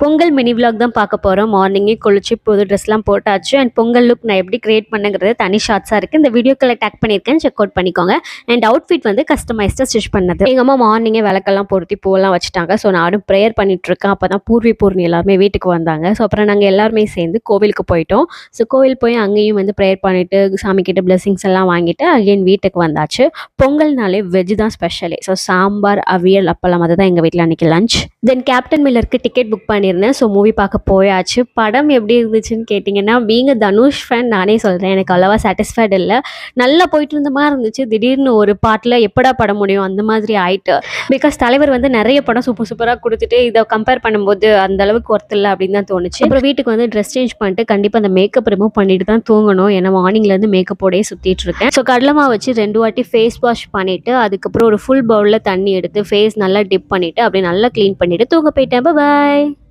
Pongal mini vlog தான் பார்க்க போகிறோம். மார்னிங்கே குளிச்சு புது ட்ரெஸ்லாம் போட்டாச்சு. அண்ட் பொங்கல் லுக் நான் எப்படி கிரியேட் பண்ணுங்கிறது தனி ஷார்ட்ஸாக இருக்குது. இந்த வீடியோக்களை டேக் பண்ணியிருக்கேன், செக் அவுட் பண்ணிக்கோங்க. அண்ட் அவுட்ஃபிட் வந்து கஸ்டமைஸ்டாக ஸ்டிச் பண்ணது. எங்கள் அம்மா மார்னிங்கே விளக்கெல்லாம் பொருத்தி பூவெல்லாம் வச்சுட்டாங்க. ஸோ நானும் ப்ரேயர் பண்ணிட்டுருக்கேன். அப்போ தான் பூர்ணி எல்லாருமே வீட்டுக்கு வந்தாங்க. ஸோ அப்புறம் நாங்கள் எல்லாருமே சேர்ந்து கோவிலுக்கு போயிட்டோம். ஸோ கோவில் போய் அங்கேயும் வந்து ப்ரேயர் பண்ணிவிட்டு சாமிக்கிட்ட பிளெஸிங்ஸ் எல்லாம் வாங்கிட்டு அகைன் வீட்டுக்கு வந்தாச்சு. பொங்கல்னாலே வெஜ் தான் ஸ்பெஷலே. ஸோ சாம்பார், அவியல், அப்பளம் அதுதான் எங்கள் வீட்டில் அன்றைக்கி லஞ்ச். தென் கேப்டன் மில்லருக்கு டிக்கெட் புக் பண்ணியிருந்தேன். ஸோ மூவி பார்க்க போயாச்சு. படம் எப்படி இருந்துச்சுன்னு கேட்டிங்கன்னா, பீங் தனுஷ் ஃபேன் நானே சொல்கிறேன், எனக்கு அவ்வளோவா சாட்டிஸ்ஃபைடு இல்லை. நல்லா போயிட்டு இருந்த மாதிரி இருந்துச்சு. திடீர்னு ஒரு பாட்டில் எப்படா படம் முடியும் அந்த மாதிரி ஆயிட்டு. பிகாஸ் தலைவர் வந்து நிறைய படம் சூப்பராக கொடுத்துட்டு இதை கம்பேர் பண்ணும்போது அந்த அளவுக்கு ஒர்த் இல்லை அப்படின்னு தான் தோணுச்சு. அப்புறம் வீட்டுக்கு வந்து ட்ரெஸ் சேஞ்ச் பண்ணிட்டு கண்டிப்பாக அந்த மேக்கப் ரிமூவ் பண்ணிட்டு தான் தூங்கணும். ஏன்னா மார்னிங்லேருந்து மேக்கப்போடையே சுற்றிட்டு இருக்கேன். ஸோ கடலமா வச்சு 2 வாட்டி ஃபேஸ் வாஷ் பண்ணிவிட்டு அதுக்கப்புறம் ஒரு ஃபுல் பவுலில் தண்ணி எடுத்து ஃபேஸ் நல்லா டிப் பண்ணிவிட்டு அப்படியே நல்லா க்ளீன் பண்ணிவிட்டு தூங்க போயிட்டேன். பாய்.